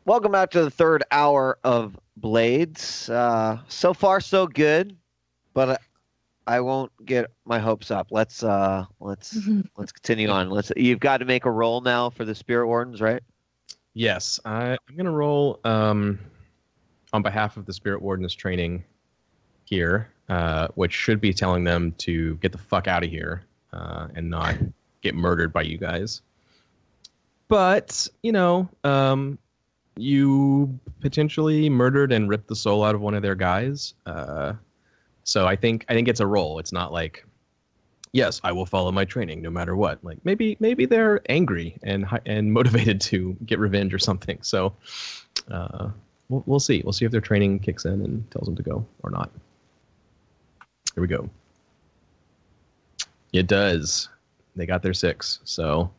Welcome back to the third hour of Blades. So far, so good, but I won't get my hopes up. Let's continue on. You've got to make a roll now for the Spirit Wardens, right? Yes, I'm gonna roll on behalf of the Spirit Wardens training here, which should be telling them to get the fuck out of here and not get murdered by you guys. But you potentially murdered and ripped the soul out of one of their guys. So I think it's a roll. It's not like, yes, I will follow my training no matter what. Like maybe they're angry and motivated to get revenge or something. So we'll see. We'll see if their training kicks in and tells them to go or not. Here we go. It does. They got their 6. So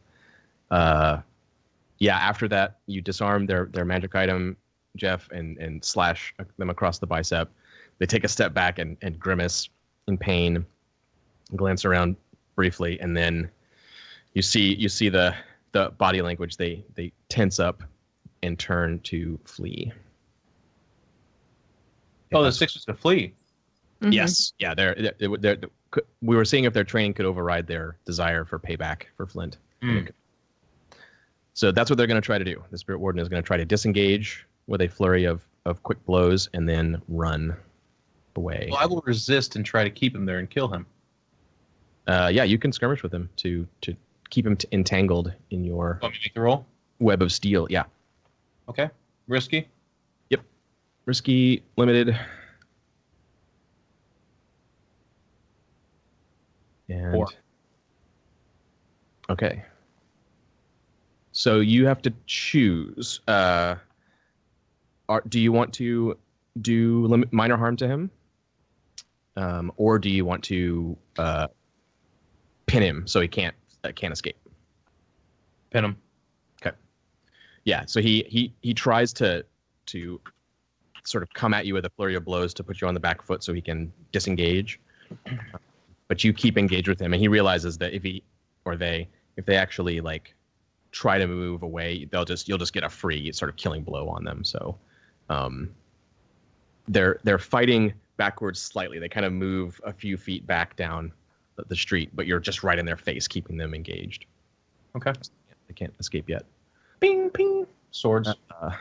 yeah, after that, you disarm their magic item, Jeff, and slash them across the bicep. They take a step back and grimace in pain, glance around briefly, and then you see the body language. They tense up and turn to flee. Oh, the 6 was to flee. Mm-hmm. Yes, yeah. They're, we were seeing if their training could override their desire for payback for Flint. So that's what they're going to try to do. The Spirit Warden is going to try to disengage with a flurry of quick blows and then run away. Well, I will resist and try to keep him there and kill him. Yeah, you can skirmish with him to keep him entangled in your Want me to make the roll? web of steel. Yeah. Okay. Risky? Yep. Risky, limited. And 4. Okay. So you have to choose. Do you want to do minor harm to him? Or do you want to pin him so he can't escape? Pin him. Okay. Yeah, so he tries to sort of come at you with a flurry of blows to put you on the back foot so he can disengage. But you keep engaged with him, and he realizes that if they actually like try to move away, you'll just get a free sort of killing blow on them. So they're fighting backwards slightly. They kind of move a few feet back down the street, but you're just right in their face, keeping them engaged. Okay. They can't escape yet. Ping, ping. Swords.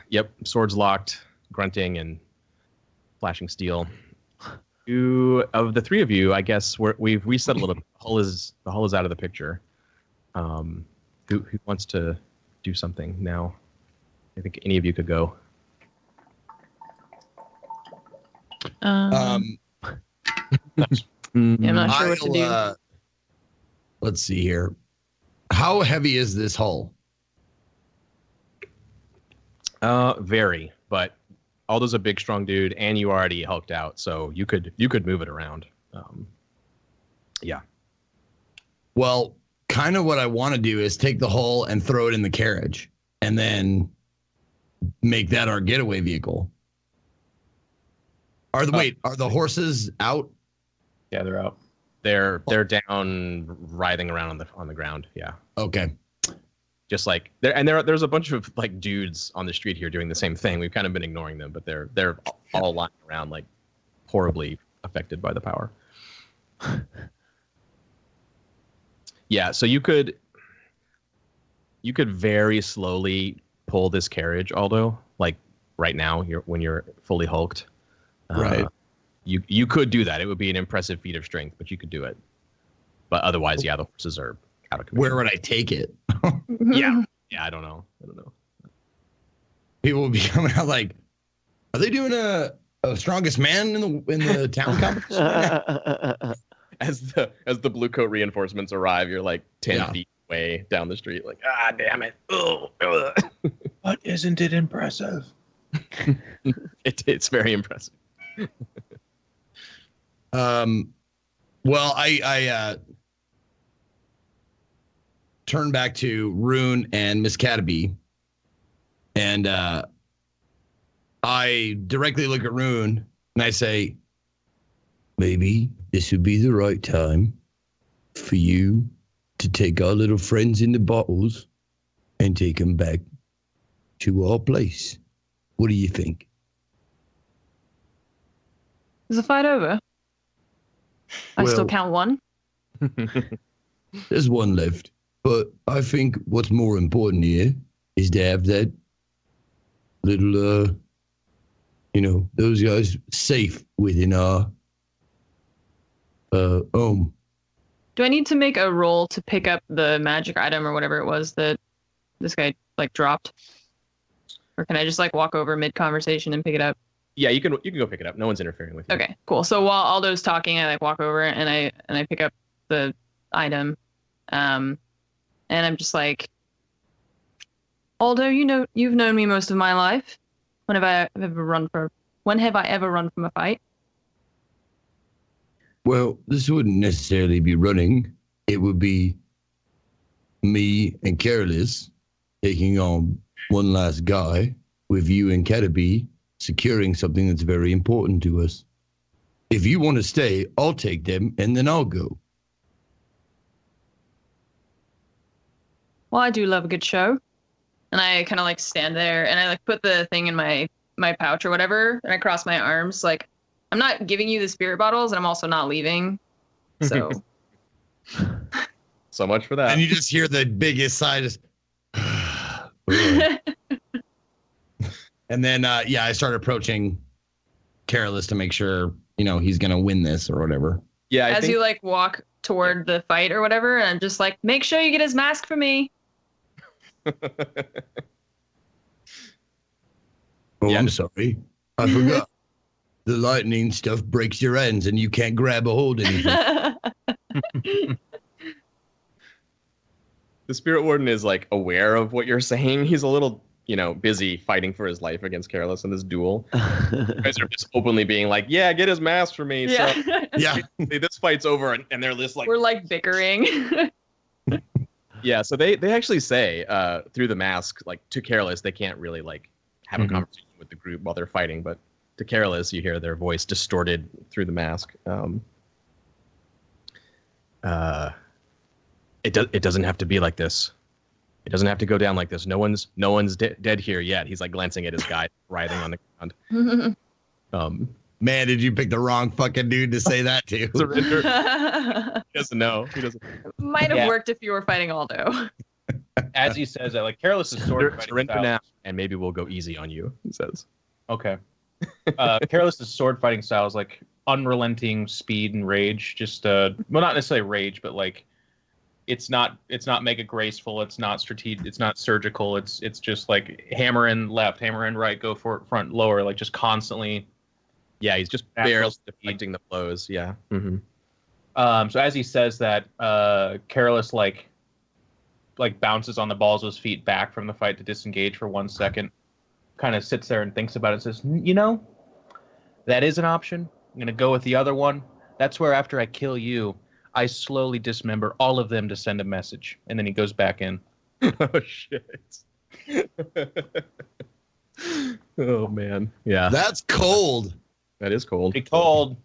Yep, swords locked, grunting and flashing steel. Of the 3 of you, I guess we've reset a little bit. The hull is out of the picture. Who wants to do something now? I think any of you could go. I'm not sure what to do. Let's see here. How heavy is this hull? Very, but Aldo's a big, strong dude, and you already hulked out, so you could move it around. Yeah. Well, kind of what I want to do is take the hull and throw it in the carriage, and then make that our getaway vehicle. Are the horses out? Yeah, they're out. They're down, writhing around on the ground. Yeah. Okay. Just like there's a bunch of like dudes on the street here doing the same thing. We've kind of been ignoring them, but they're all lying around like horribly affected by the power. Yeah, so you could very slowly pull this carriage, Aldo, like right now when you're fully hulked. Right. You could do that. It would be an impressive feat of strength, but you could do it. But otherwise, yeah, the horses are out of control. Where would I take it? Yeah, I don't know. People will be coming out like, are they doing a strongest man in the town competition? As the Bluecoat reinforcements arrive, you're like 10 feet away down the street, like, damn it. But isn't it impressive? It's very impressive. Well, I turn back to Rune and Miss Cataby, and I directly look at Rune and I say, maybe this would be the right time for you to take our little friends in the bottles and take them back to our place. What do you think? Is the fight over? I still Well- count one. There's one left, but I think what's more important here is to have that little, those guys safe within our home. Do I need to make a roll to pick up the magic item or whatever it was that this guy like dropped? Or can I just like walk over mid-conversation and pick it up? Yeah, you can go pick it up. No one's interfering with you. Okay, cool. So while Aldo's talking, I like walk over and I pick up the item. And I'm just like, Aldo, you've known me most of my life. When have I ever run from a fight? Well, this wouldn't necessarily be running. It would be me and Careless taking on one last guy with you and Caterpie securing something that's very important to us. If you want to stay, I'll take them and then I'll go. Well, I do love a good show. And I kind of like stand there and I like put the thing in my pouch or whatever and I cross my arms like I'm not giving you the spirit bottles and I'm also not leaving. So So much for that. And you just hear the biggest sigh just and then I start approaching Careless to make sure, he's gonna win this or whatever. Yeah, I as think you like walk toward the fight or whatever, and I'm just like, make sure you get his mask for me. Oh, Yeah. I'm sorry. I forgot. The lightning stuff breaks your ends and you can't grab a hold of anything. the Spirit Warden is like aware of what you're saying. He's a little, busy fighting for his life against Careless in this duel. You guys are just openly being like, yeah, get his mask for me. Yeah. So Yeah. this fight's over, and they're just like, We're like bickering. yeah. So they actually say through the mask, like to Careless, they can't really like have a conversation with the group while they're fighting, but to Careless, you hear their voice distorted through the mask. It doesn't have to be like this. It doesn't have to go down like this. No one's dead here yet. He's like glancing at his guy writhing on the ground. Man, did you pick the wrong fucking dude to say that to? Surrender. He doesn't know. He doesn't. Might have Yeah. worked if you were fighting Aldo. As he says that, like Careless is sword fighting Surrender style. now, and maybe we'll go easy on you. He says. Okay. Careless's sword fighting style is like unrelenting speed and rage. Just well, not necessarily rage, but like it's not mega graceful. It's not strategic. It's not surgical. It's just like hammer in left, hammer in right, go for it, front, lower, like just constantly. Yeah, he's just barely deflecting the blows. Yeah. Mm-hmm. So as he says that, Careless like bounces on the balls of his feet back from the fight to disengage for 1 second. Kind of sits there and thinks about it and says, that is an option. I'm going to go with the other one. That's where after I kill you, I slowly dismember all of them to send a message. And then he goes back in. Oh, shit. Oh, man. Yeah, That's cold. that is cold. Be cold.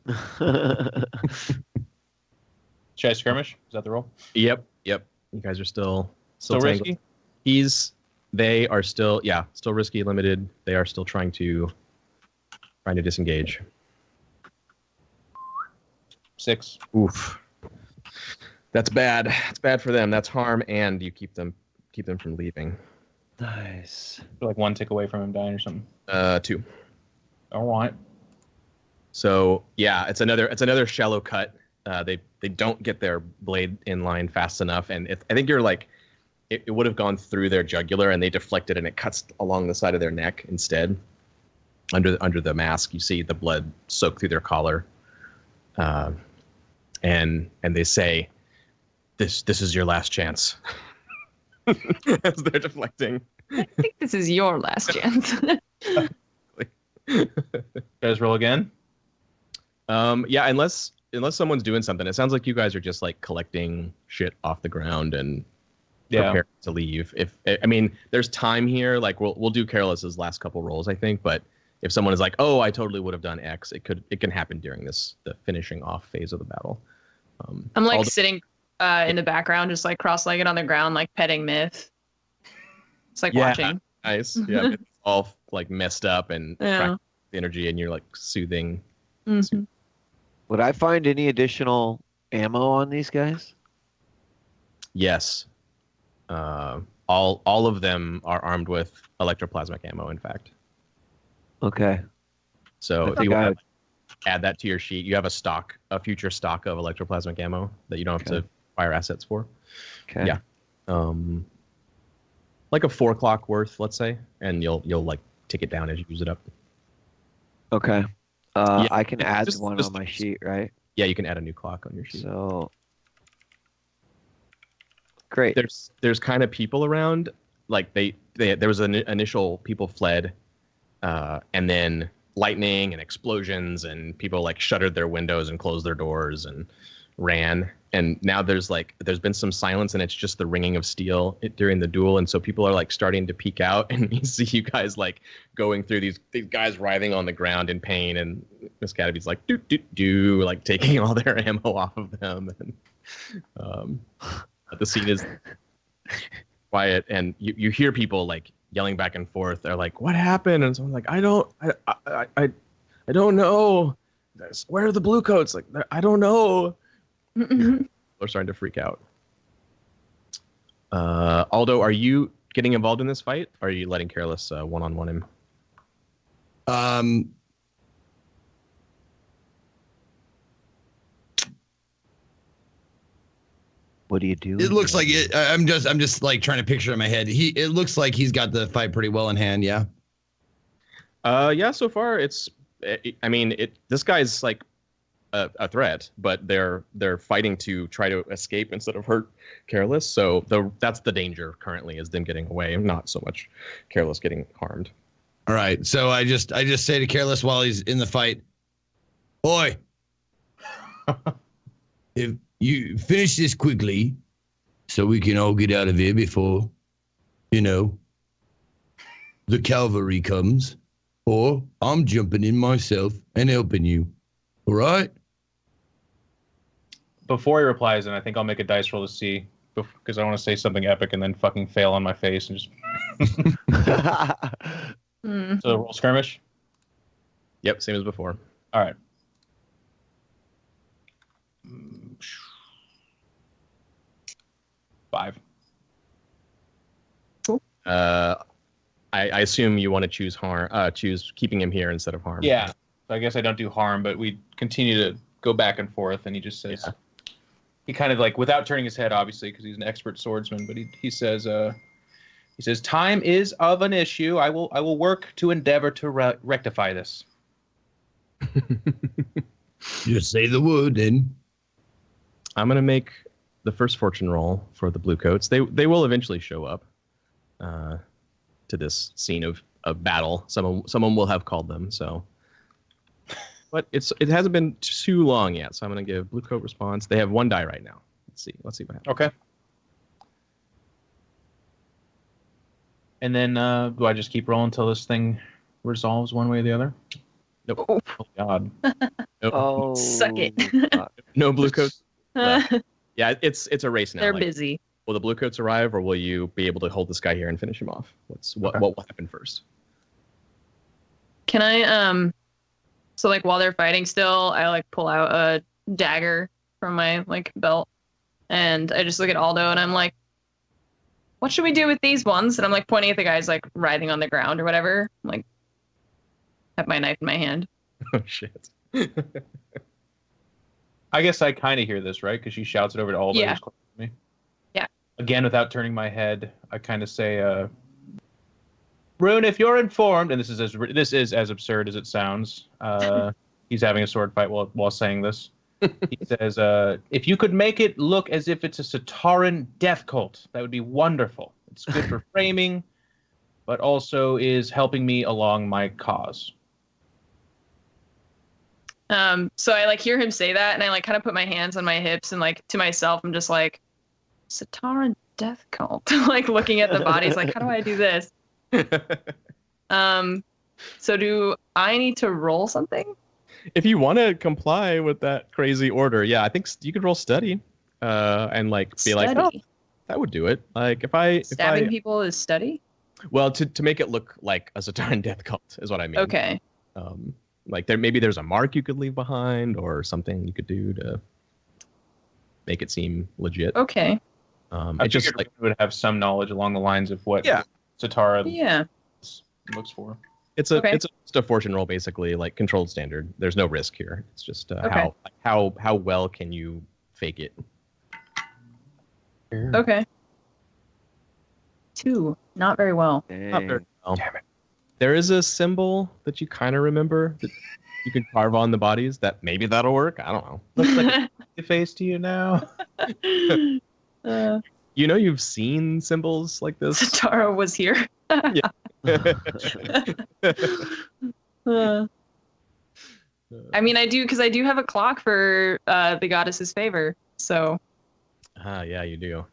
Should I skirmish? Is that the roll? Yep. You guys are still Still tangled. risky? They are still risky, limited. They are still trying to disengage. 6. Oof. That's bad. It's bad for them. That's harm, and you keep them from leaving. Nice. Like 1 tick away from him dying or something. 2. All right. So yeah, it's another shallow cut. They don't get their blade in line fast enough, and I think you're like it would have gone through their jugular, and they deflected, and it cuts along the side of their neck instead. Under the mask, you see the blood soak through their collar, and they say, "This is your last chance." As they're deflecting. I think this is your last chance. Guys, roll again. Yeah, unless someone's doing something. It sounds like you guys are just like collecting shit off the ground and preparing to leave. There's time here. Like we'll do Careless's last couple rolls, I think. But if someone is like, "Oh, I totally would have done X," it can happen during the finishing off phase of the battle. I'm like sitting in the background, just like cross-legged on the ground, like petting Myth. It's like watching. Nice. Yeah, it's all like messed up and Yeah. the energy, and you're like soothing. Mhm. Would I find any additional ammo on these guys? Yes. All of them are armed with electroplasmic ammo, in fact. Okay. So I if think you I want to add that to your sheet, you have a future stock of electroplasmic ammo that you don't have to fire assets for. Okay. Yeah. Like a 4 clock worth, let's say, and you'll like tick it down as you use it up. Okay. Yeah, I can add just- one just- on my sheet, right? Yeah, you can add a new clock on your sheet. So great. There's kind of people around, like there was an initial people fled, and then lightning and explosions and people like shuttered their windows and closed their doors and ran, and now there's been some silence and it's just the ringing of steel during the duel, and so people are like starting to peek out and you see you guys like going through these guys writhing on the ground in pain, and Miss Cataby's like do like taking all their ammo off of them, and the scene is quiet, and you hear people like yelling back and forth. They're like, "What happened?" And someone's like, "I don't know. Where are the Bluecoats? Like, I don't know." They're starting to freak out. Aldo, are you getting involved in this fight? Or are you letting Careless one-on-one him? What do you do? It looks like it. I'm just like trying to picture in my head. It looks like he's got the fight pretty well in hand. Yeah. Yeah. So far, this guy's like a threat, but they're fighting to try to escape instead of hurt Careless. So that's the danger currently, is them getting away, not so much Careless getting harmed. All right. So I just say to Careless while he's in the fight, "Boy, if you finish this quickly, so we can all get out of here before, the cavalry comes, or I'm jumping in myself and helping you. All right?" Before he replies, and I think I'll make a dice roll to see, because I want to say something epic and then fucking fail on my face and just. So roll skirmish. Yep, same as before. All right. Five. I assume you want to choose keeping him here instead of harm. Yeah. So I guess I don't do harm, but we continue to go back and forth, and he just says, he kind of like, without turning his head, obviously, because he's an expert swordsman, but he says, time is of an issue. I will work to endeavor to rectify this. Just say the word, then. I'm gonna make the first fortune roll for the Bluecoats. They will eventually show up to this scene of battle. Someone will have called them. So, but it hasn't been too long yet. So I'm gonna give Bluecoat response. They have 1 die right now. Let's see what happens. Okay. And then do I just keep rolling until this thing resolves one way or the other? Nope. Oh God. Nope. Oh, Suck it. No Bluecoats. Yeah, it's a race now. They're Like, busy. will the Bluecoats arrive, or will you be able to hold this guy here and finish him off? What will happen first? Can I so like while they're fighting still, I like pull out a dagger from my like belt, and I just look at Aldo and I'm like, what should we do with these ones? And I'm like pointing at the guys like writhing on the ground or whatever. I'm like, have my knife in my hand. Oh shit. I guess I kind of hear this, right? Because she shouts it over to Aldo. Yeah. who's close to me. Yeah. Again, without turning my head, I kind of say, Rune, if you're informed, and this is as absurd as it sounds. He's having a sword fight while saying this. He says, if you could make it look as if it's a Sataran death cult, that would be wonderful. It's good for framing, but also is helping me along my cause. So I like hear him say that, and I like kind of put my hands on my hips, and like to myself, I'm just like, Sataran death cult, like looking at the bodies, like, how do I do this? So do I need to roll something? If you want to comply with that crazy order, yeah, I think you could roll study, and like be like, oh, that would do it. Like if I Stabbing people is study. Well, to make it look like a Sataran death cult is what I mean. Okay. Like there's a mark you could leave behind or something you could do to make it seem legit. Okay. I It just figured like we would have some knowledge along the lines of what Yeah. Satara Yeah. looks for. it's just a fortune roll basically, like controlled standard. There's no risk here. It's just Okay. how well can you fake it? Okay. 2. Not very well. Not very Dang. well. Damn it. There is a symbol that you kind of remember that you can carve on the bodies. That maybe that'll work. I don't know. Looks like a face to you now. You know, you've seen symbols like this. Satara was here. I mean, I do, because I do have a clock for the goddess's favor. So. Yeah, you do.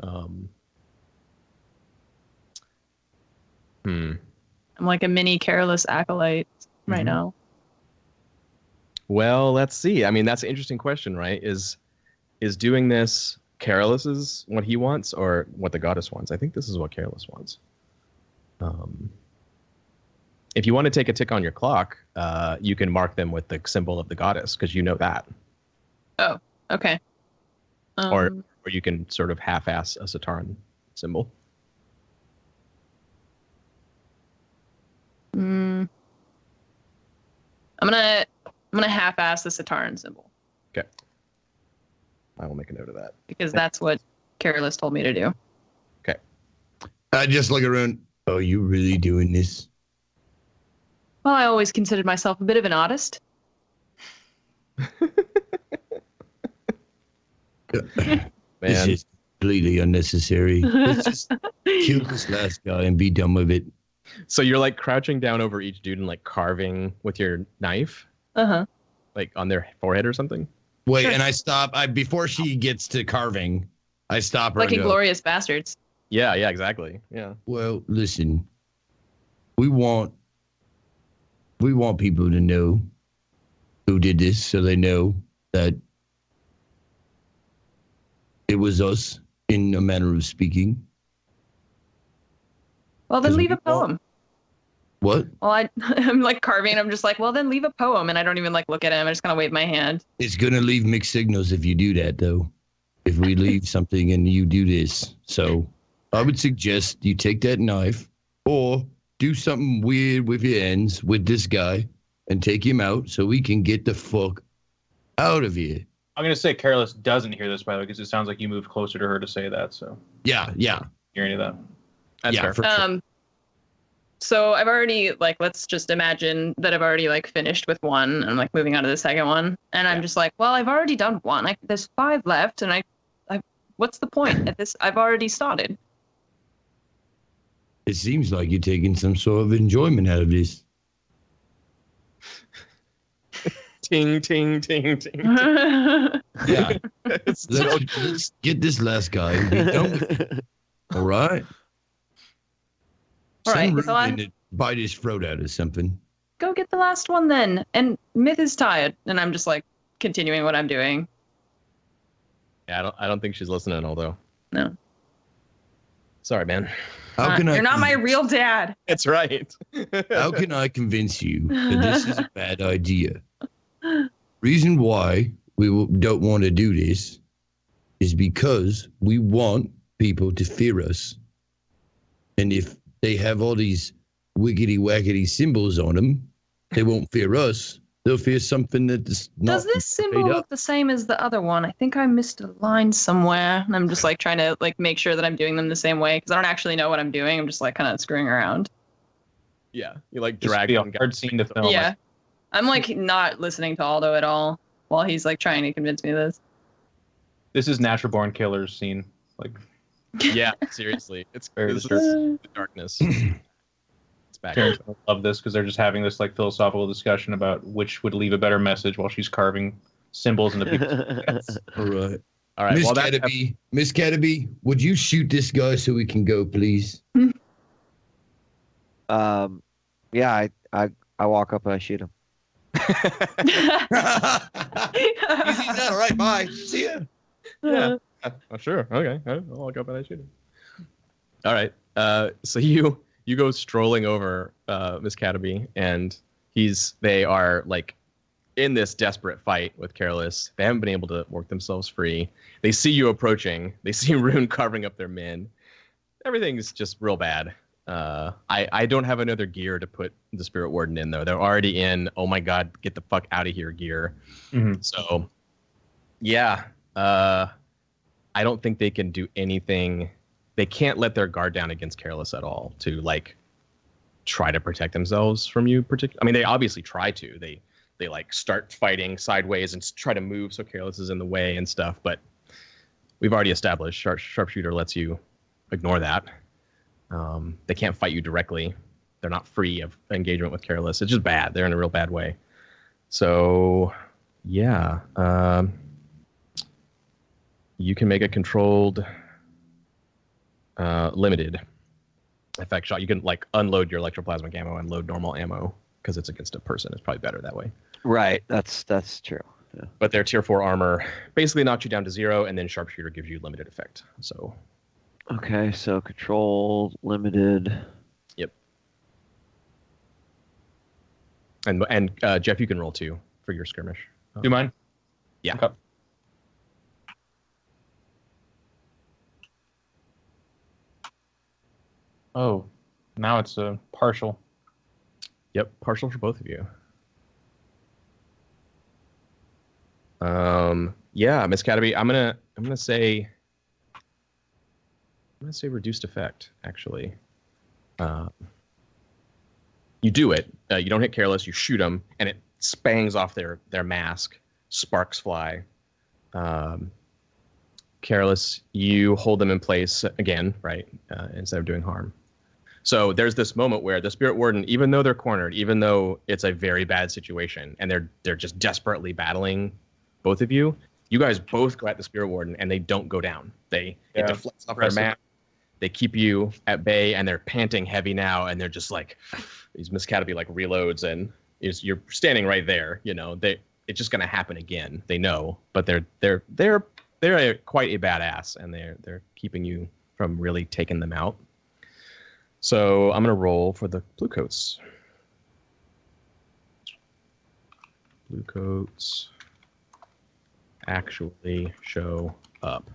I'm like a mini careless acolyte right now. Well, let's see. I mean, that's an interesting question, right? Is doing this Careless is what he wants or what the goddess wants? I think this is what Careless wants. If you want to take a tick on your clock, you can mark them with the symbol of the goddess because you know that. Oh, okay. Or you can sort of half-ass a Sataran symbol. I'm gonna half-ass the Sataran symbol. Okay. I will make a note of that. Because that's what Careless told me to do. Okay. I just look around. Oh, you really doing this? Well, I always considered myself a bit of an artist. This is completely unnecessary. Let's just kill this last guy and be done with it. So you're like crouching down over each dude and like carving with your knife, like on their forehead or something. Wait, Sure. and I stop. Before she gets to carving, I stop her. Like and go, Inglorious Bastards. Yeah, exactly. Yeah. well, listen. We want people to know who did this, so they know that it was us, in a manner of speaking. Well, then 'Cause leave we a poem. What? Well, I'm like carving, and I'm just like, well, then leave a poem, and I don't even like look at him. I just kind of wave my hand. It's gonna leave mixed signals if you do that, though. If we leave something and you do this, so I would suggest you take that knife or do something weird with your ends with this guy and take him out so we can get the fuck out of here. I'm gonna say Careless doesn't hear this, by the way, because it sounds like you moved closer to her to say that. So Yeah. hear any of that? That's Yeah, fair. for sure. So I've already let's just imagine that I've already finished with one, and I'm like moving on to the second one, and I'm just like, well, I've already done one. There's 5 left, and I what's the point at this? I've already started. It seems like you're taking some sort of enjoyment out of this. Ting, ting, ting, ting. Yeah. It's Let's get this last guy and be done with it. All right? All right, Send so I'm- Ruben to bite his throat out or something. Go get the last one then. And Myth is tired, and I'm just continuing what I'm doing. Yeah, I don't think she's listening, although. No. Sorry, man. How can I You're not my convince- real dad. It's right. How can I convince you that this is a bad idea? Reason why we don't want to do this is because we want people to fear us. And if they have all these wiggity waggity symbols on them, they won't fear us. They'll fear something that's not. Does this symbol made up. look the same as the other one? I think I missed a line somewhere, and I'm just trying to make sure that I'm doing them the same way because I don't actually know what I'm doing. I'm just kind of screwing around. Yeah, you like This would drag be a one guy. hard scene to film. Yeah, I'm not listening to Aldo at all while he's trying to convince me of this. This is Natural Born Killers scene. Yeah, seriously. It's Very this is disturbing. the darkness. It's back. Parents will love this because they're just having this philosophical discussion about which would leave a better message while she's carving symbols into people's All right. All right. Miss Well, Cataby, would you shoot this guy so we can go, please? Yeah, I walk up and I shoot him. Easy done. All right, bye. See ya. Yeah. Oh, sure. Okay. I'll go and I shoot him. All right. So you go strolling over Miss Cataby, and they are like in this desperate fight with Careless. They haven't been able to work themselves free. They see you approaching. They see Rune carving up their men. Everything's just real bad. I don't have another gear to put the Spirit Warden in, though. They're already in, oh my god, get the fuck out of here gear. Mhm. So, yeah. I don't think they can do anything. They can't let their guard down against Careless at all to, like, try to protect themselves from you. I mean, they obviously try to. They like, start fighting sideways and try to move so Careless is in the way and stuff, but we've already established Sharpshooter lets you ignore that. They can't fight you directly. They're not free of engagement with Careless. It's just bad. They're in a real bad way. So, yeah. You can make a controlled limited effect shot. You can, like, unload your electroplasmic ammo and load normal ammo because it's against a person. It's probably better that way. Right. That's true. Yeah. But their tier 4 armor basically knocks you down to 0, and then Sharpshooter gives you limited effect. So. Okay, so controlled, limited. Yep. And Jeff, you can roll 2 for your skirmish. Do you mind? Yeah. Okay. Oh, now it's a partial. Yep, partial for both of you. Yeah, Miss Cataby, I'm gonna say reduced effect, actually. You do it. You don't hit Careless. You shoot them, and it spangs off their mask. Sparks fly. Careless, you hold them in place again, right? Instead of doing harm. So there's this moment where the Spirit Warden, even though they're cornered, even though it's a very bad situation, and they're just desperately battling both of you, you guys both go at the Spirit Warden, and they don't go down. It deflects off their map. They keep you at bay, and they're panting heavy now, and they're just like, these Miss Cataby like reloads, and you're standing right there. You know, it's just gonna happen again. They know, but they're quite a badass, and they're keeping you from really taking them out. So I'm gonna roll for the Bluecoats. Bluecoats actually show up.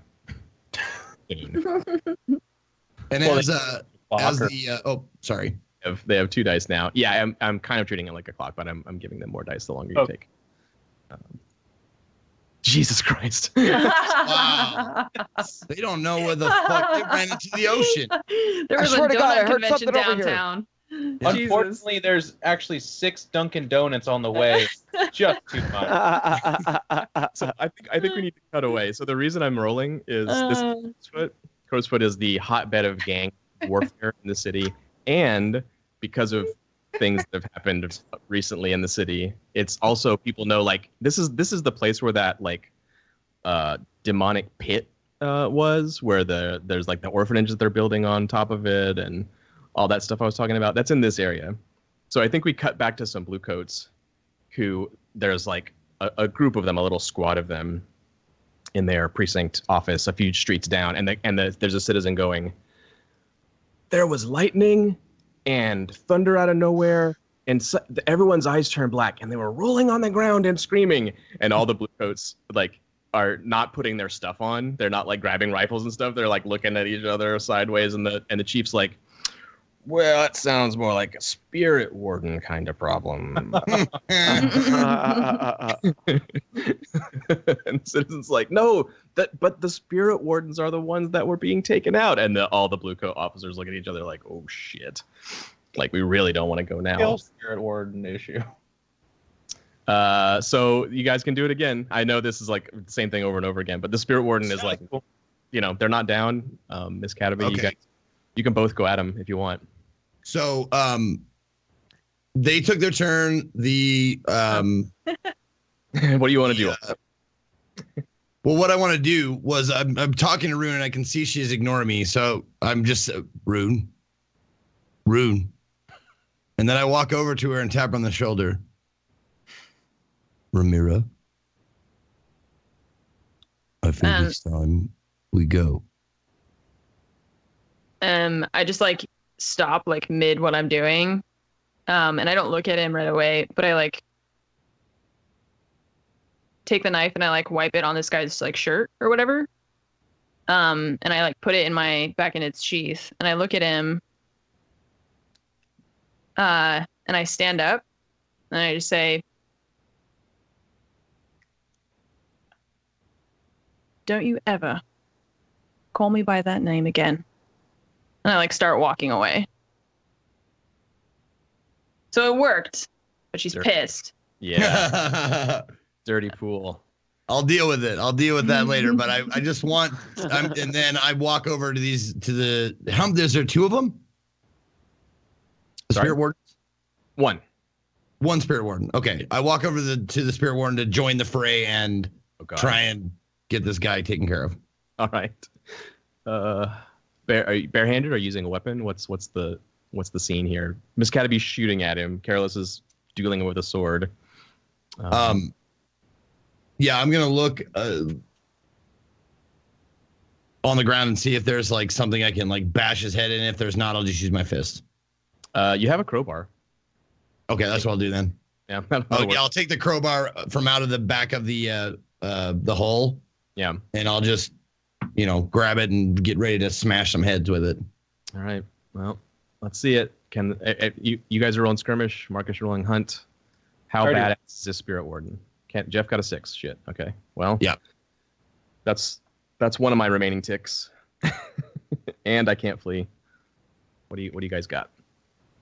And Well, as the sorry. They have 2 dice now. Yeah, I'm kind of treating it like a clock, but I'm giving them more dice the longer you take. Jesus Christ! Wow. They don't know where the fuck they ran into the ocean. There was a swear to God, I donut heard convention something over here. downtown. Unfortunately, there's actually 6 Dunkin' Donuts on the way. Just too much. So I think we need to cut away. So the reason I'm rolling is this Crowsfoot is the hotbed of gang warfare in the city, and because of things that have happened recently in the city, it's also, people know, like, this is the place where that, like, demonic pit was, where there's like the orphanage that they're building on top of it and all that stuff I was talking about. That's in this area. So I think we cut back to some Bluecoats who, there's like a group of them, a little squad of them in their precinct office a few streets down, and there's a citizen going, there was lightning and thunder out of nowhere, and everyone's eyes turned black, and they were rolling on the ground and screaming, and all the Bluecoats, like, are not putting their stuff on. They're not, like, grabbing rifles and stuff. They're, like, looking at each other sideways, and the chief's like, well, that sounds more like a Spirit Warden kind of problem. And citizens like, no, but the Spirit Wardens are the ones that were being taken out. And all the Bluecoat officers look at each other like, oh shit, like, we really don't want to go now. Still Spirit Warden issue. So you guys can do it again. I know this is like the same thing over and over again, but the Spirit Warden is like, you know, they're not down. Miss Cataby, Okay. You can both go at them if you want. So they took their turn. The What do you want to do? Well, what I want to do was I'm talking to Rune, and I can see she's ignoring me. So I'm just Rune, and then I walk over to her and tap her on the shoulder. Ramira, I think it's time we go. I just like stop like mid what I'm doing. And I don't look at him right away, but I like take the knife and I like wipe it on this guy's like shirt or whatever. And I like put it in my back in its sheath and I look at him. And I stand up and I just say, "Don't you ever call me by that name again." And I like start walking away. So it worked, but she's pissed. Yeah. Dirty pool. I'll deal with it. I'll deal with that later. But I just want, and then I walk over to is there 2 of them? The Sorry? Spirit Warden? One Spirit Warden. Okay. I walk over to the Spirit Warden to join the fray and try and get this guy taken care of. All right. Are you barehanded or using a weapon? What's the scene here? Miss Cataby's shooting at him. Careless is dueling with a sword. Yeah, I'm gonna look on the ground and see if there's like something I can like bash his head in. If there's not, I'll just use my fist. You have a crowbar. Okay, that's what I'll do then. Yeah. I'll take the crowbar from out of the back of the hole. Yeah. And I'll just, grab it and get ready to smash some heads with it. All right. Well, let's see it. Can you guys are rolling skirmish? Marcus rolling hunt. How badass is this Spirit Warden? Jeff got a 6. Shit. Okay. Well. Yeah. That's one of my remaining ticks. And I can't flee. What do you guys got?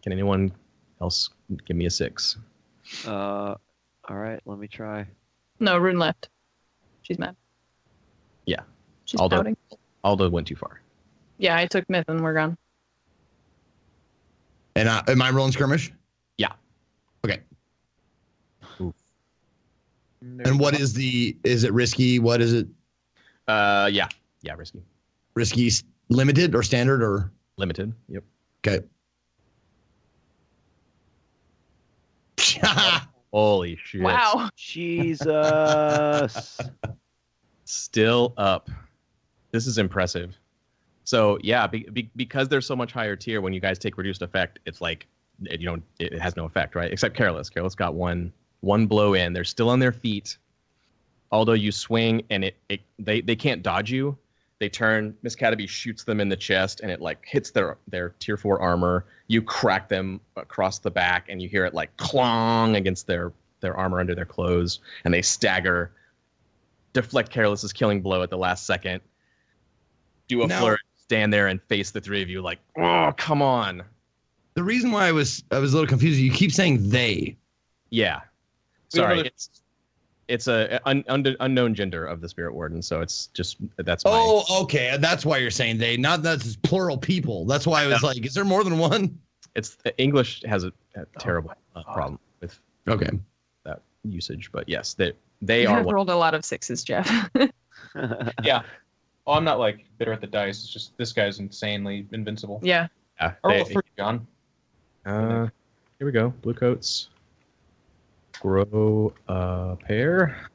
Can anyone else give me a 6? All right, let me try. No, Rune left. She's mad. Yeah. She's pouting. Aldo went too far. Yeah, I took myth and we're gone. And am I rolling skirmish? Yeah. Okay. Ooh. And what is it risky? What is it? Yeah, risky. Risky limited or standard or? Limited, yep. Okay. Holy shit. Wow. Jesus. Still up. This is impressive. So yeah, because there's so much higher tier, when you guys take reduced effect, it's like it has no effect, right? Except Careless. Careless got one blow in. They're still on their feet. Although you swing and they can't dodge you. They turn. Miss Cataby shoots them in the chest and it like hits their tier 4 armor. You crack them across the back and you hear it like clong against their armor under their clothes, and they stagger. Deflect Careless's killing blow at the last second. Do a flourish, stand there and face the 3 of you like, oh, come on. The reason why I was a little confused, you keep saying they. Yeah. Sorry, it's a unknown gender of the Spirit Warden, so it's just that's. Oh, okay, that's why you're saying they. Not that's plural people. That's why I was like, is there more than one? It's English has a terrible problem with that usage, but yes, they You are. have rolled a lot of 6s, Jeff. Yeah. Oh, I'm not like bitter at the dice. It's just this guy's insanely invincible. Yeah. I roll a 3, John. Here we go. Bluecoats. Grow a pair.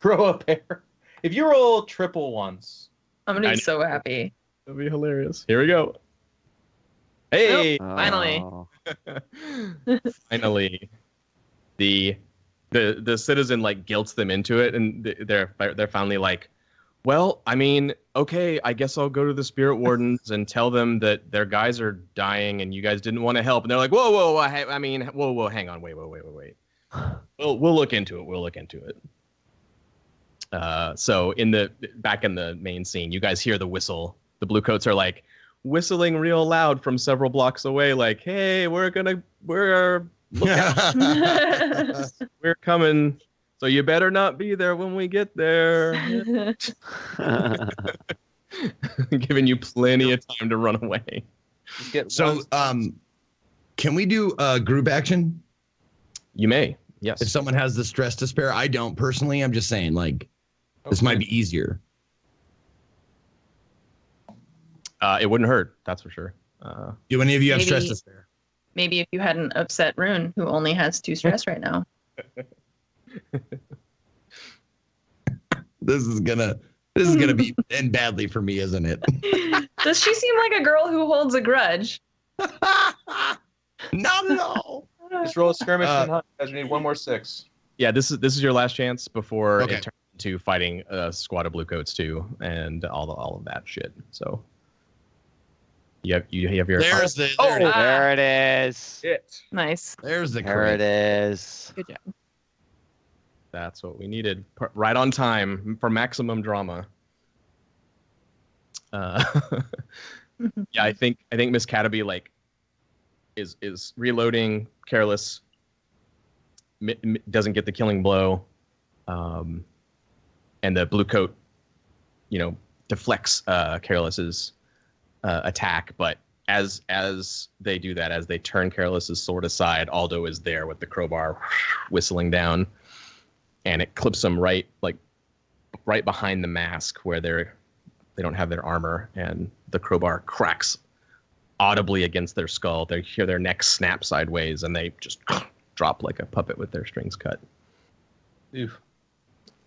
Grow a pair. If you roll triple once, I'm gonna be so happy. That'd be hilarious. Here we go. Hey! Nope, finally. Oh. Finally. The citizen like guilts them into it, and they're finally like, well, I mean, okay, I guess I'll go to the Spirit Wardens and tell them that their guys are dying and you guys didn't want to help. And they're like, whoa, hang on, wait. We'll look into it. So back in the main scene, you guys hear the whistle. The Bluecoats are like whistling real loud from several blocks away, like, hey, we're look out. We're coming. So you better not be there when we get there. Giving you plenty of time to run away. So, can we do a group action? You may, yes. If someone has the stress to spare, I don't personally. I'm just saying, like, this might be easier. It wouldn't hurt, that's for sure. Do any of you have stress to spare? Maybe if you had an upset Rune who only has 2 stress right now. This is gonna This is gonna end badly for me, isn't it? Does she seem like a girl who holds a grudge? Not at all. Just roll a skirmish and hunt, guys. We need 1 more 6. Yeah, this is your last chance before Okay. it turns into fighting a squad of Bluecoats too, and all of that shit. So you have your There's the There it is. Shit. Nice. there's the There it crit. is. Good job. That's what we needed. Right on time for maximum drama. Yeah, I think Miss Cataby like is reloading, careless, doesn't get the killing blow, and the Bluecoat, deflects Careless's attack. But as they do that, as they turn Careless's sword aside, Aldo is there with the crowbar whistling down, and it clips them right behind the mask where they don't have their armor, and the crowbar cracks audibly against their skull. They hear their neck snap sideways, and they just drop like a puppet with their strings cut. Oof.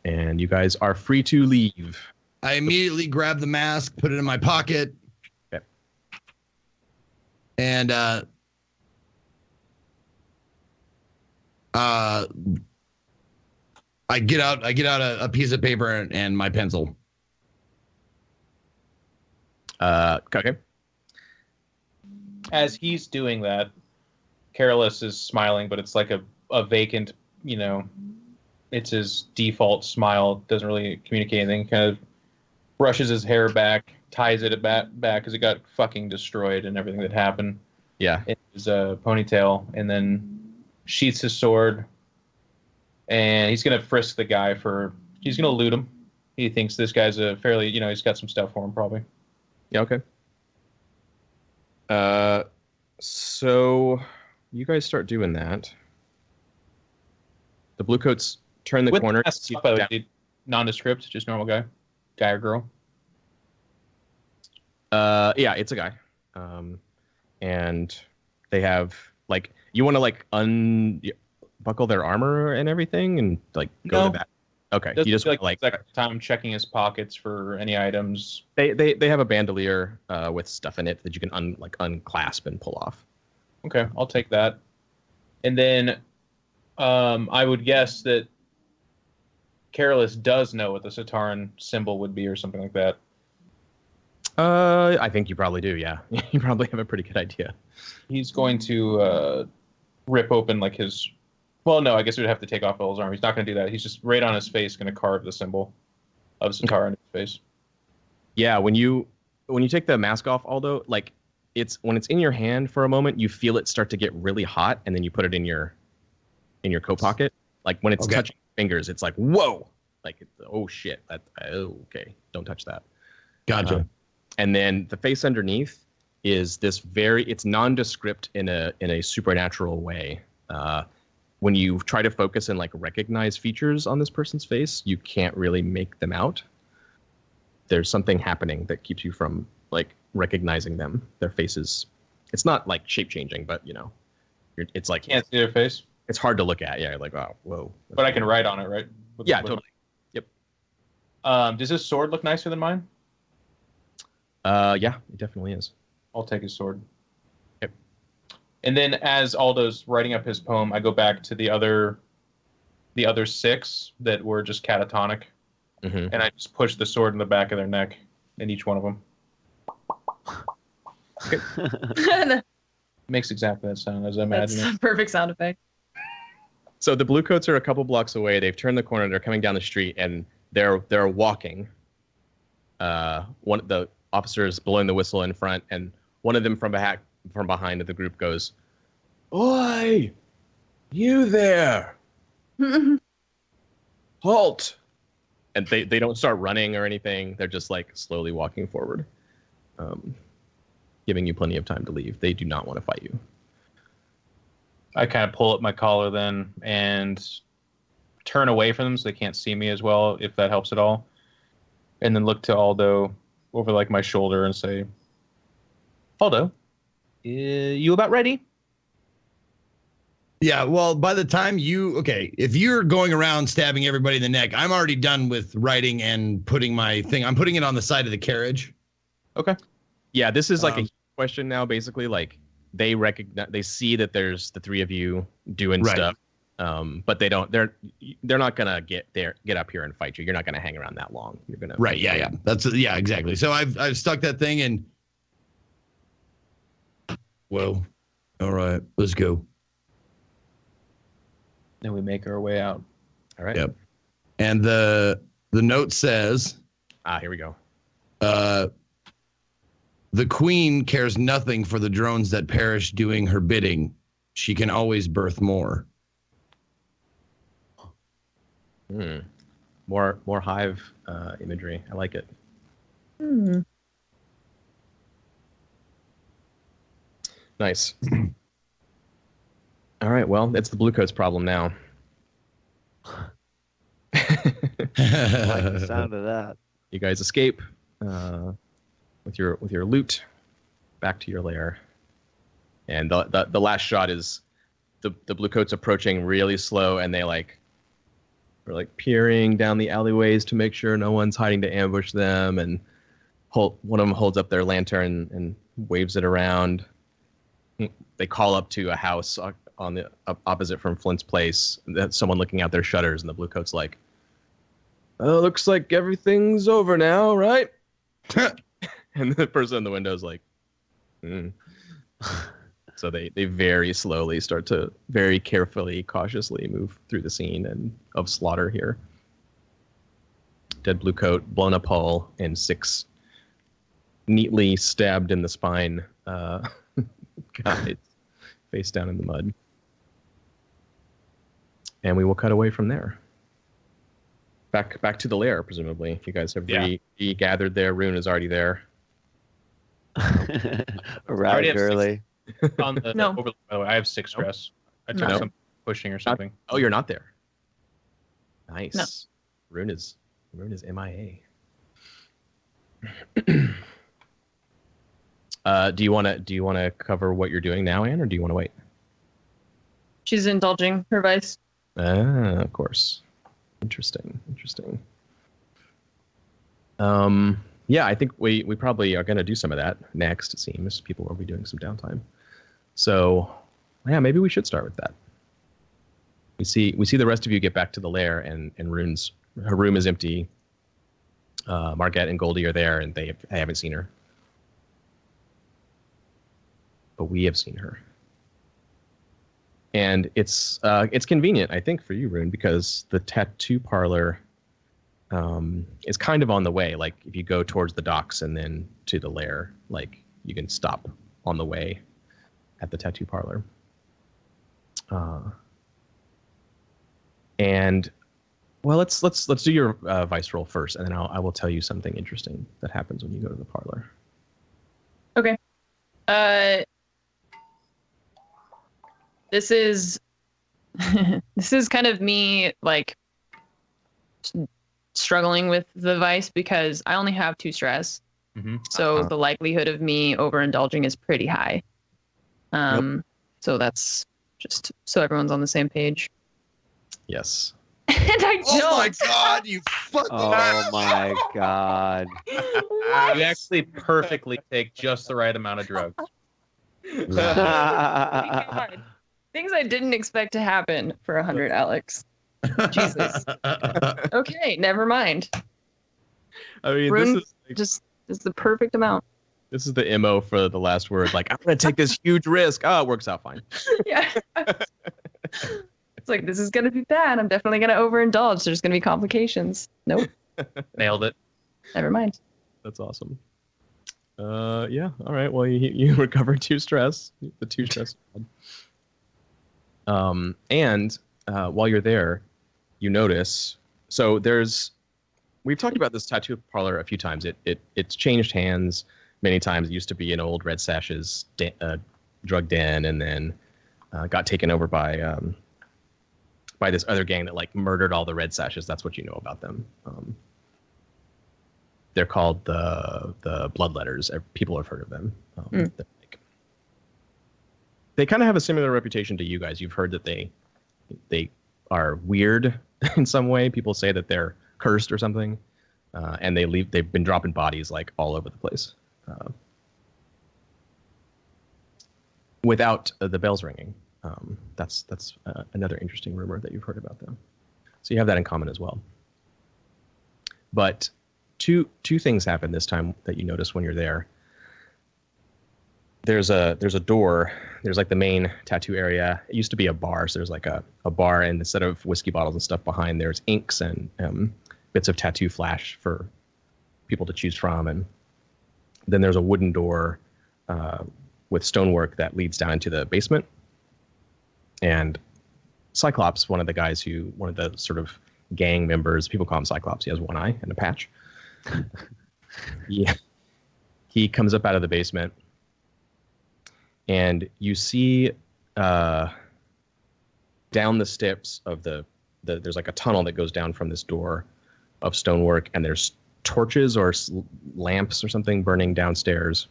And you guys are free to leave. I immediately grab the mask, put it in my pocket, Okay. and I get out a piece of paper and my pencil. Okay. As he's doing that, Careless is smiling, but it's like a vacant, it's his default smile. Doesn't really communicate anything. Kind of brushes his hair back, ties it back because it got fucking destroyed and everything that happened. Yeah. In his ponytail, and then sheaths his sword, and he's gonna frisk the guy he's gonna loot him. He thinks this guy's a fairly, he's got some stuff for him probably. Yeah. Okay. So you guys start doing that. The Bluecoats turn the With corner. masks up, by the way, nondescript, just normal guy or girl. Yeah, it's a guy. And they have you want to unbuckle their armor and everything and go No. to that. Okay, Doesn't you just feel like second time checking his pockets for any items. they have a bandolier with stuff in it that you can unclasp and pull off. Okay, I'll take that. And then I would guess that Careless does know what the Sataran symbol would be or something like that. I think you probably do. Yeah, you probably have a pretty good idea. He's going to rip open his... Well, no, I guess we'd have to take off all his armor. He's not going to do that. He's just right on his face going to carve the symbol of Sataran in his face. Yeah, when you take the mask off, although when it's in your hand for a moment, you feel it start to get really hot, and then you put it in your coat pocket. When it's touching your fingers, it's like whoa, oh shit, okay, don't touch that. Gotcha. And then the face underneath is it's nondescript in a supernatural way. When you try to focus and recognize features on this person's face, you can't really make them out. There's something happening that keeps you from recognizing them. Their faces, it's not shape changing, but it's Can't see their face, it's hard to look at. Yeah, oh, whoa. but I can write on it, right? Yeah, totally. Yep. Does his sword look nicer than mine? Yeah, it definitely is. I'll take his sword. Yep. And then as Aldo's writing up his poem, I go back to the other 6 that were just catatonic, Mm-hmm. and I just push the sword in the back of their neck in each one of them. Makes exactly that sound as I imagine That's it. a perfect sound effect. So the Bluecoats are a couple blocks away. They've turned the corner. They're coming down the street, and they're walking. One of the officers blowing the whistle in front, and one of them from behind the group goes, "Oi, you there! Halt!" And they don't start running or anything. They're just slowly walking forward, giving you plenty of time to leave. They do not want to fight you. I kind of pull up my collar then and turn away from them so they can't see me as well, if that helps at all. And then look to Aldo over my shoulder and say, "Aldo, you about ready?" Yeah, well, by the time if you're going around stabbing everybody in the neck, I'm already done with writing and putting my thing. I'm putting it on the side of the carriage. Okay. Yeah, this is like a question now. Basically, like they see that there's the three of you doing stuff, but they're not gonna get up here and fight you. You're not gonna hang around that long. You're gonna Yeah. That's exactly. So I've stuck that thing in. Whoa. All right, let's go. Then we make our way out. All right. Yep. And the note says, here we go. The queen cares nothing for the drones that perish doing her bidding. She can always birth more. More hive imagery. I like it. Nice. All right. Well, it's the Bluecoat's problem now. I like the sound of that. You guys escape with your loot back to your lair, and the last shot is the Bluecoats approaching really slow, and they are peering down the alleyways to make sure no one's hiding to ambush them, and one of them holds up their lantern and waves it around. They call up to a house on the opposite from Flint's place. That's someone looking out their shutters, and the Bluecoat's like, "Oh, looks like everything's over now, right?" And the person in the window is like, So they very slowly start to very carefully, cautiously move through the scene of slaughter here. Dead Bluecoat, blown up hull, and 6 neatly stabbed in the spine guys face down in the mud. And we will cut away from there. Back to the lair, presumably. You guys have regathered there. Rune is already there. Arrived early. On the overload, by the way, I have 6 stress. I took some pushing or something. Oh, you're not there. Nice. No. Rune is MIA. Do you want to cover what you're doing now, Anne, or do you want to wait? She's indulging her vice. Of course. Interesting. Yeah, I think we probably are going to do some of that next, it seems. People will be doing some downtime. So, yeah, maybe we should start with that. We see the rest of you get back to the lair, and her room is empty. Margette and Goldie are there, and I haven't seen her. But we have seen her. And it's convenient, I think, for you, Rune, because the tattoo parlor is kind of on the way. Like, if you go towards the docks and then to the lair, like, you can stop on the way at the tattoo parlor. And well, let's do your vice roll first, and then I will tell you something interesting that happens when you go to the parlor. Okay. This is kind of me like struggling with the vice because I only have 2 stress. Mm-hmm. So the likelihood of me overindulging is pretty high. So that's just so everyone's on the same page. Yes. And I don't. Oh my god, you fucking Oh my god. You actually perfectly take just the right amount of drugs. God. Things I didn't expect to happen for 100, Alex. Jesus. Okay, never mind. I mean, Rune this is just is the perfect amount. This is the MO for the last word. Like, I'm going to take this huge risk. Oh, it works out fine. Yeah. It's like, this is going to be bad. I'm definitely going to overindulge. There's going to be complications. Nope. Nailed it. Never mind. That's awesome. Yeah. All right. Well, you recovered 2 stress. The 2 stress. And while you're there, you notice. So we've talked about this tattoo parlor a few times. It's changed hands many times. It used to be an old Red Sashes drug den, and then got taken over by this other gang that like murdered all the Red Sashes. That's what you know about them. They're called the Bloodletters. People have heard of them. they kind of have a similar reputation to you guys. You've heard that they are weird in some way. People say that they're cursed or something, and they've been dropping bodies like all over the place, without the bells ringing. That's another interesting rumor that you've heard about them. So you have that in common as well. But two things happen this time that you notice when you're there. There's a door. There's like the main tattoo area. It used to be a bar, so there's like a bar, and instead of whiskey bottles and stuff behind, there's inks and bits of tattoo flash for people to choose from. And then there's a wooden door with stonework that leads down into the basement. And Cyclops, one of the sort of gang members, people call him Cyclops. He has one eye and a patch. Yeah, he comes up out of the basement. And you see down the steps of there's like a tunnel that goes down from this door of stonework, and there's torches or lamps or something burning downstairs.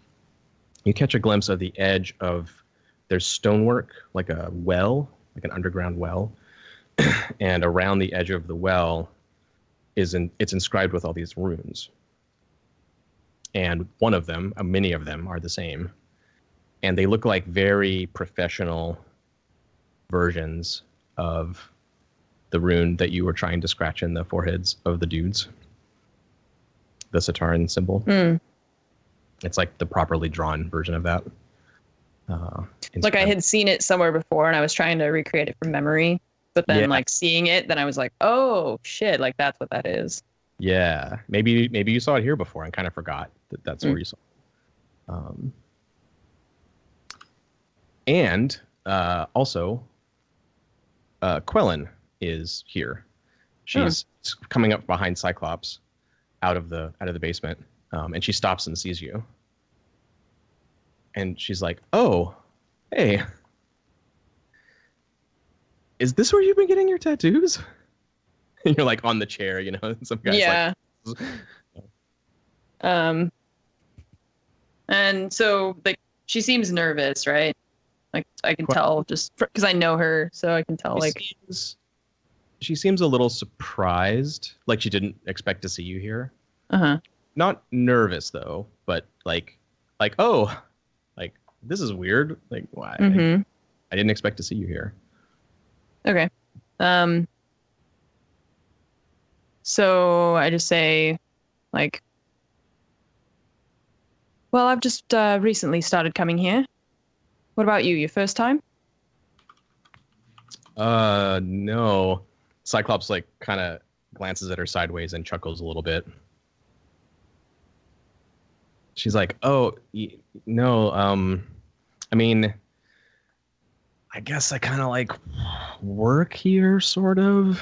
You catch a glimpse of the edge of there's stonework, like a well, like an underground well, and around the edge of the well it's inscribed with all these runes. And one of them, many of them, are the same. And they look like very professional versions of the rune that you were trying to scratch in the foreheads of the dudes. The Sataran symbol. Mm. It's like the properly drawn version of that. Like I had seen it somewhere before, and I was trying to recreate it from memory. But then, like seeing it, then I was like, "Oh shit! Like that's what that is." Yeah, maybe you saw it here before and kind of forgot that that's where you saw it. And also, Quellen is here. She's coming up behind Cyclops out of the basement, and she stops and sees you. And she's like, "Oh, hey, is this where you've been getting your tattoos?" And you're like on the chair, you know. Some guy's like, and so like she seems nervous, right? Like I can tell just because I know her, so I can tell. She seems a little surprised, like she didn't expect to see you here. Not nervous though, but like oh, like this is weird. Like why? I didn't expect to see you here. Okay. So I just say, like, well, I've just recently started coming here. What about you? Your first time? No. Cyclops like kind of glances at her sideways and chuckles a little bit. She's like, "Oh, no. I mean, I guess I kind of like work here, sort of.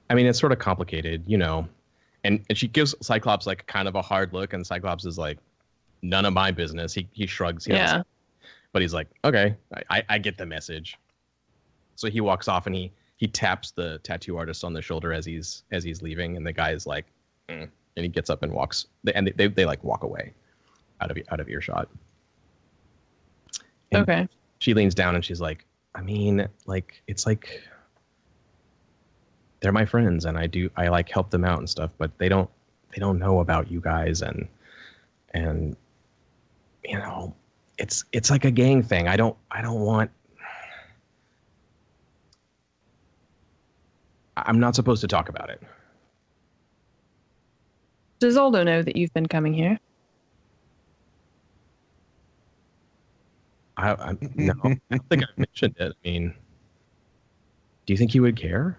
I mean, it's sort of complicated, you know." And she gives Cyclops like kind of a hard look, and Cyclops is like, "None of my business." He shrugs. But he's like, "Okay, I get the message." So he walks off and he taps the tattoo artist on the shoulder as he's leaving, and the guy is like, and he gets up and walks. And they like walk away out of earshot. And okay. She leans down and she's like, "I mean, like it's like they're my friends, and I like help them out and stuff, but they don't know about you guys, and you know, it's like a gang thing. I don't want. I'm not supposed to talk about it." Does Aldo know that you've been coming here? No, I don't think I mentioned it. I mean, do you think he would care?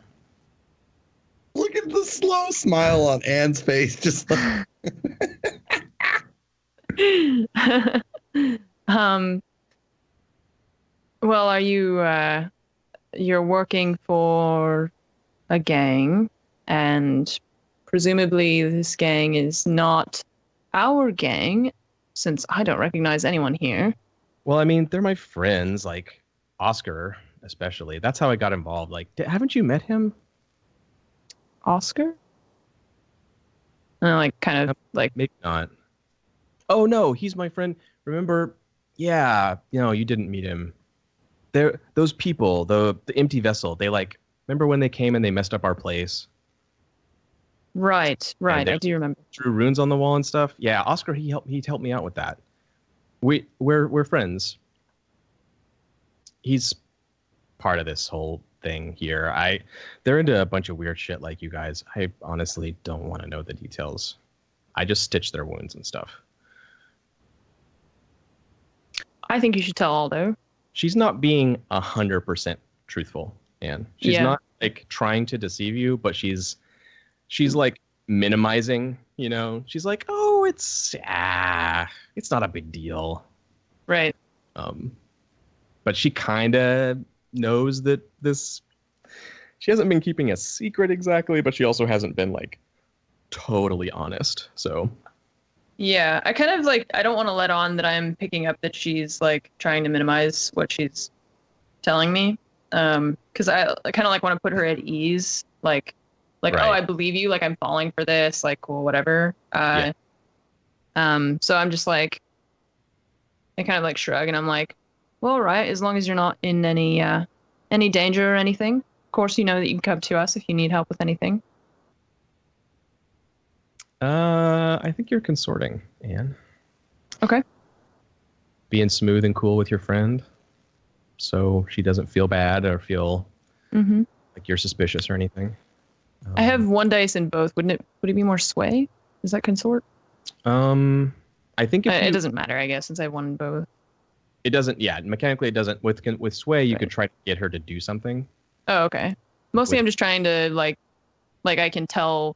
Look at the slow smile on Anne's face, just like... Well, are you you're working for a gang, and presumably this gang is not our gang, since I don't recognize anyone here. Well, I mean, they're my friends, like Oscar especially. That's how I got involved. Like, haven't you met him? Oscar? Like kind of like maybe not. Oh no, he's my friend. Remember Yeah, you didn't meet him. Those people, the empty vessel, they like, remember when they came and they messed up our place? Right. I do remember. Drew runes on the wall and stuff. Yeah, Oscar, he helped me out with that. We're friends. He's part of this whole thing here. They're into a bunch of weird shit like you guys. I honestly don't want to know the details. I just stitch their wounds and stuff. I think you should tell Aldo. She's not being 100% truthful, Anne. She's not like trying to deceive you, but she's like minimizing, She's like, oh, it's not a big deal. Right. But she kind of knows that she hasn't been keeping a secret exactly, but she also hasn't been like totally honest. So yeah, I kind of like, I don't want to let on that I'm picking up that she's like trying to minimize what she's telling me. Because I kind of like want to put her at ease, like, right. Oh, I believe you, like I'm falling for this, like cool, whatever. So I'm just like, I kind of like shrug and I'm like, well, all right, as long as you're not in any danger or anything. Of course, you know that you can come to us if you need help with anything. I think you're consorting, Anne. Okay. Being smooth and cool with your friend, so she doesn't feel bad or feel like you're suspicious or anything. I have one dice in both. Would it be more sway? Is that consort? I think it doesn't matter, I guess, since I have one in both. It doesn't. Yeah, mechanically it doesn't. With sway, you could try to get her to do something. Oh, okay. Mostly, I'm just trying to like I can tell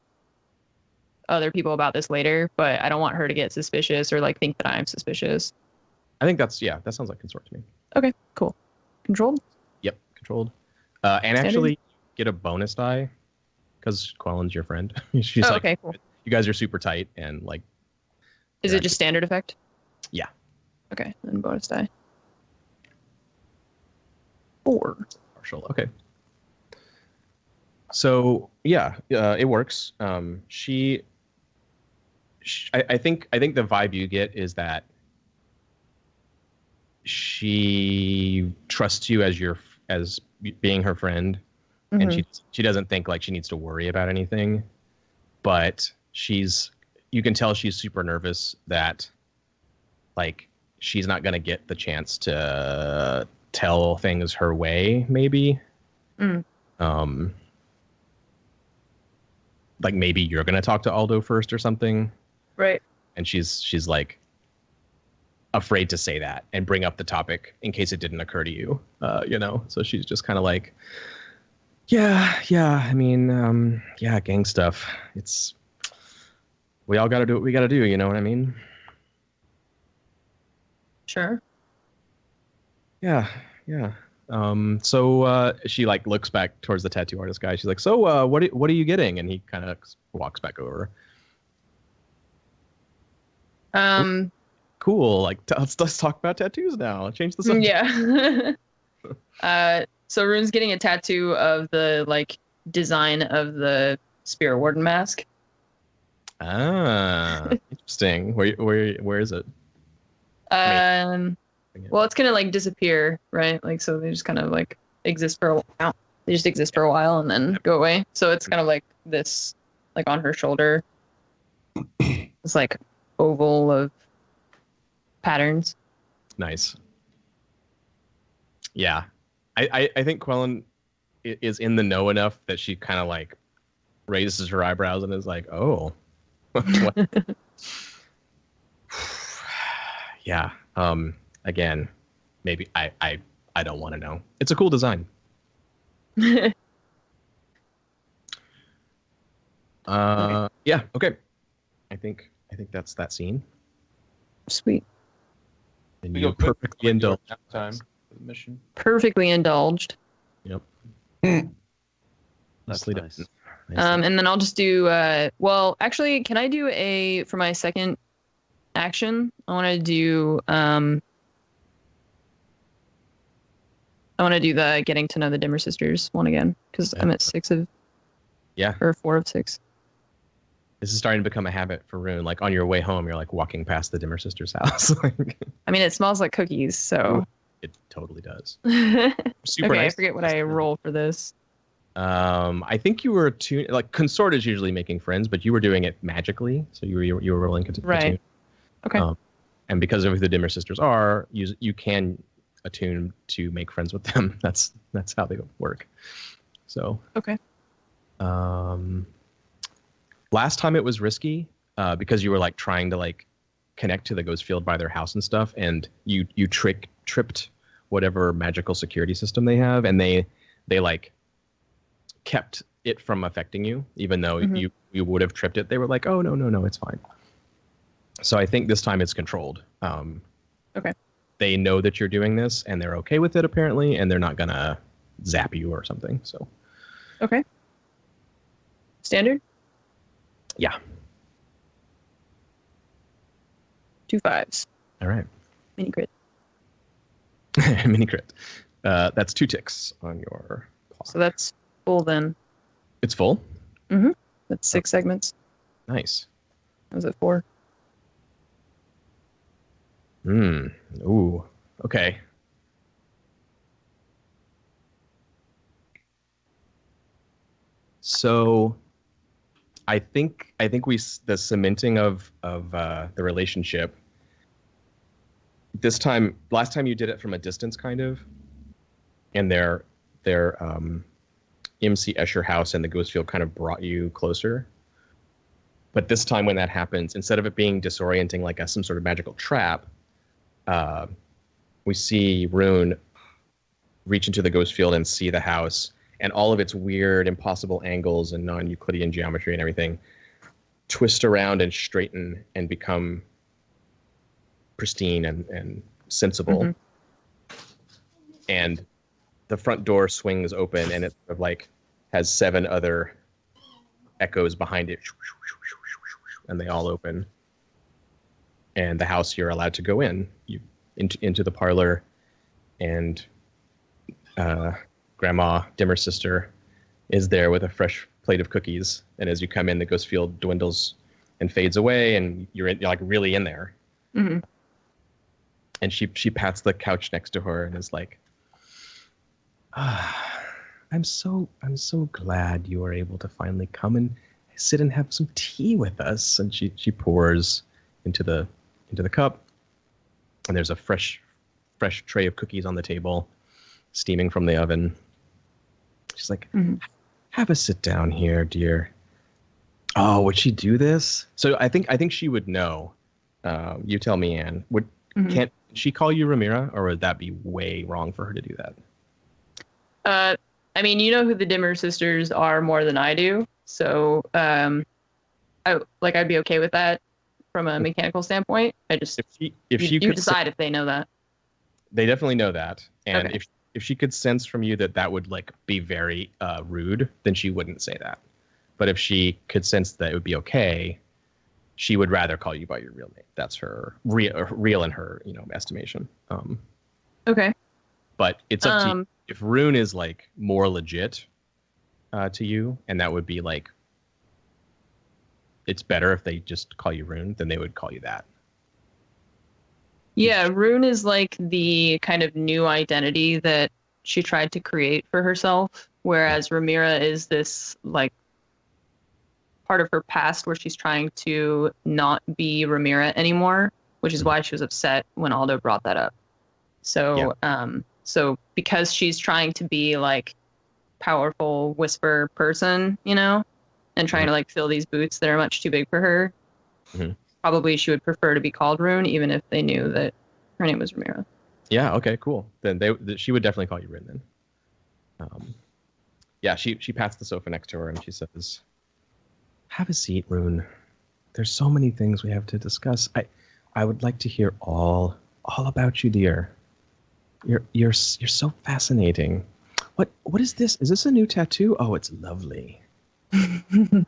other people about this later, but I don't want her to get suspicious or like think that I'm suspicious. I think that sounds like consort to me. Okay, cool. Controlled? Yep, controlled. And standard? Actually get a bonus die because Quellen's your friend. She's like, okay, cool. You guys are super tight and like. Is it just standard effect? Yeah. Okay, then bonus die. 4. Partial. Okay. So yeah, it works. I think the vibe you get is that she trusts you as being her friend, and she doesn't think like she needs to worry about anything, but you can tell she's super nervous that like she's not gonna get the chance to tell things her way, maybe. Like maybe you're gonna talk to Aldo first or something, right? And she's like afraid to say that and bring up the topic in case it didn't occur to you, So she's just kind of like, yeah. I mean, gang stuff. We all got to do what we got to do. You know what I mean? Sure. Yeah. So she like looks back towards the tattoo artist guy. She's like, so what are you getting? And he kind of walks back over. Cool. Like let's talk about tattoos now. Change the subject. Yeah. So Rune's getting a tattoo of the like design of the Spirit Warden mask. Ah, interesting. Where is it? Well, it's gonna like disappear, right? Like, so they just kind of like exist for a while. They just exist for a while and then go away. So it's kind of like this, like on her shoulder. It's like oval of patterns. Nice. Yeah, I think Quellen is in the know enough that she kind of like raises her eyebrows and is like, oh. Yeah. Again, maybe I don't want to know. It's a cool design. Okay. Yeah. Okay. I think that's that scene. Sweet. And you perfectly indulged. Time for the mission. Perfectly indulged. Yep. That's nice. And then I'll just do. Well, actually, can I do for my second action? I want to do. I want to do the getting to know the Dimmer Sisters one again because I'm at 6 of. Yeah. Or 4 of 6. This is starting to become a habit for Rune. Like on your way home, you're like walking past the Dimmer Sisters' house. I mean, it smells like cookies, so. It totally does. Okay, Super nice. I forget what I roll for this. I think you were like Consort is usually making friends, but you were doing it magically, so you were rolling Right. Okay. And because of who the Dimmer Sisters are, you can attune to make friends with them. That's how they work. So okay. Last time it was risky because you were like trying to like connect to the ghost field by their house and stuff, and you tripped whatever magical security system they have, and they like kept it from affecting you, even though you would have tripped it. They were like, oh no, it's fine. So I think this time it's controlled. Okay. They know that you're doing this, and they're okay with it apparently, and they're not gonna zap you or something. So. Okay. Standard? Yeah. 2 5s. All right. Mini crit. Mini crit. That's 2 ticks on your clock. So that's full then. It's full? Mm-hmm. That's 6 segments. Nice. I was at 4. Ooh. Okay. So I think the cementing of the relationship last time you did it from a distance kind of, and their MC Escher house and the ghost field kind of brought you closer. But this time when that happens, instead of it being disorienting like some sort of magical trap, we see Rune reach into the ghost field and see the house and all of its weird, impossible angles and non-Euclidean geometry and everything twist around and straighten and become pristine and sensible. Mm-hmm. And the front door swings open and it sort of like has 7 other echoes behind it, and they all open. And the house, you're allowed to go into the parlor, and Grandma Dimmer Sister is there with a fresh plate of cookies. And as you come in, the ghost field dwindles and fades away, and you're like really in there. Mm-hmm. And she pats the couch next to her and is like, I'm so glad you were able to finally come and sit and have some tea with us. And she pours into the cup, and there's a fresh tray of cookies on the table, steaming from the oven. She's like, have a sit down here, dear. Oh, would she do this? So I think she would know. You tell me, Anne. Can't she call you Ramira, or would that be way wrong for her to do that? I mean, you know who the Dimmer Sisters are more than I do, so I'd be okay with that from a mechanical standpoint. I just if she could decide if they know that. They definitely know that, and okay. if she could sense from you that would like be very rude, then she wouldn't say that. But if she could sense that it would be okay, she would rather call you by your real name. That's her real in her estimation. Okay. But it's up to you. If Rune is like more legit to you, and that would be like, it's better if they just call you Rune, then they would call you that. Yeah, Rune is like the kind of new identity that she tried to create for herself, whereas Ramira is this like part of her past where she's trying to not be Ramira anymore, which is why she was upset when Aldo brought that up. So, so because she's trying to be like powerful whisper person, and trying to like fill these boots that are much too big for her, probably she would prefer to be called Rune, even if they knew that her name was Ramira. Yeah. Okay. Cool. Then she would definitely call you Rune then. She pats the sofa next to her and she says, "Have a seat, Rune. There's so many things we have to discuss. I would like to hear all about you, dear. You're so fascinating. What is this? Is this a new tattoo? Oh, it's lovely." And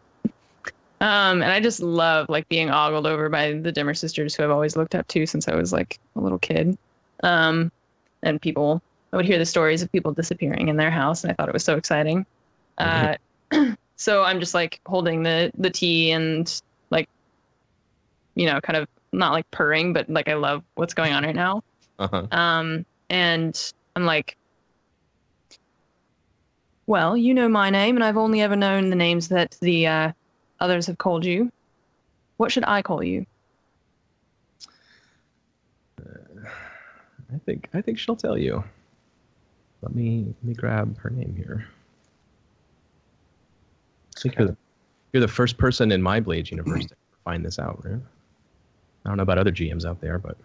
I just love like being ogled over by the Dimmer Sisters, who I've always looked up to since I was like a little kid. And I would hear the stories of people disappearing in their house, and I thought it was so exciting. So I'm just like holding the tea and like, kind of not like purring, but like I love what's going on right now. Uh-huh. And I'm like, well, you know my name, and I've only ever known the names that the others have called you. What should I call you? I think she'll tell you. Let me grab her name here. I think you're the first person in my Blades universe to find this out, right? I don't know about other GMs out there, but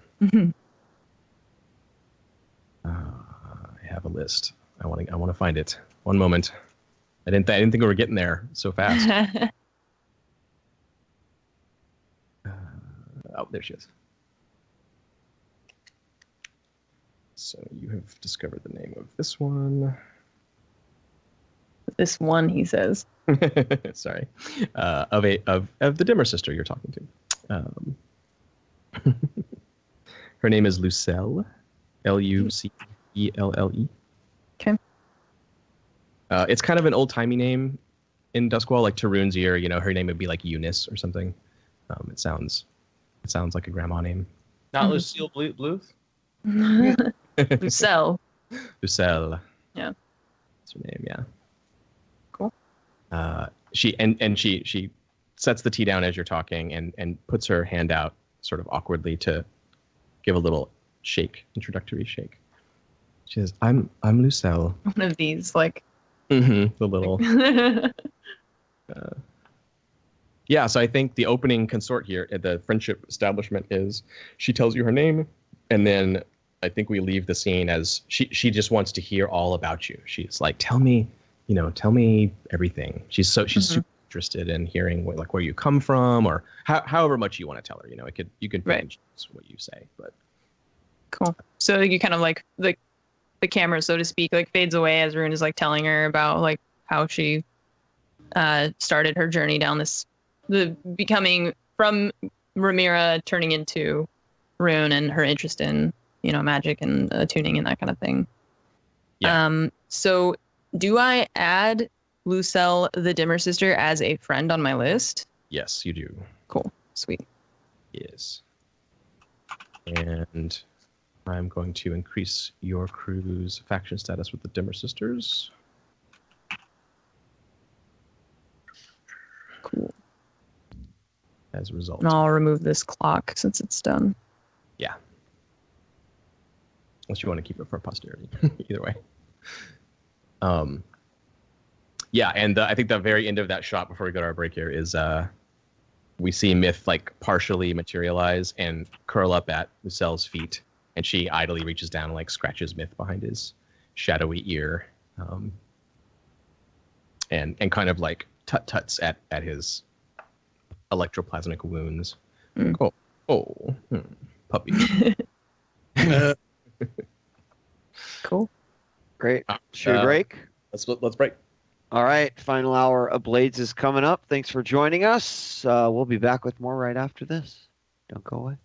I have a list. I want to find it. One moment. I didn't think we were getting there so fast. Oh, there she is. So you have discovered the name of this one. This one, he says. Sorry, of the dimmer sister you're talking to. Her name is Lucelle, Lucelle. Okay. It's kind of an old timey name in Duskwall, like Tarun's ear. Her name would be like Eunice or something. It sounds like a grandma name. Not Lucille Bluth? Lucelle. Lucelle. Yeah. That's her name. Yeah. Cool. She sets the tea down as you're talking and puts her hand out sort of awkwardly to give a little introductory shake. She says, I'm Lucelle. One of these, like. The little. Yeah, so I think the opening consort here at the friendship establishment is she tells you her name, and then I think we leave the scene as she just wants to hear all about you. She's like, tell me everything. She's super interested in hearing where you come from, or however much you want to tell her. You can change what you say, but cool. So you kind of like the camera, so to speak, like fades away as Rune is like telling her about like how she started her journey down the becoming from Ramira turning into Rune, and her interest in magic and attuning and that kind of thing. Yeah. So do I add Lucelle the Dimmer Sister as a friend on my list? Yes, you do. Cool. Sweet. Yes. And I'm going to increase your crew's faction status with the Dimmer Sisters. Cool. As a result. And I'll remove this clock since it's done. Yeah. Unless you want to keep it for posterity. Either way. Yeah, and I think the very end of that shot before we go to our break here is we see Myth like partially materialize and curl up at Lucelle's feet, and she idly reaches down and like scratches Myth behind his shadowy ear, and kind of like tuts at his electroplasmic wounds. Puppy. Cool. Great. Should we break? Let's break. All right. Final hour of Blades is coming up. Thanks for joining us. We'll be back with more right after this. Don't go away.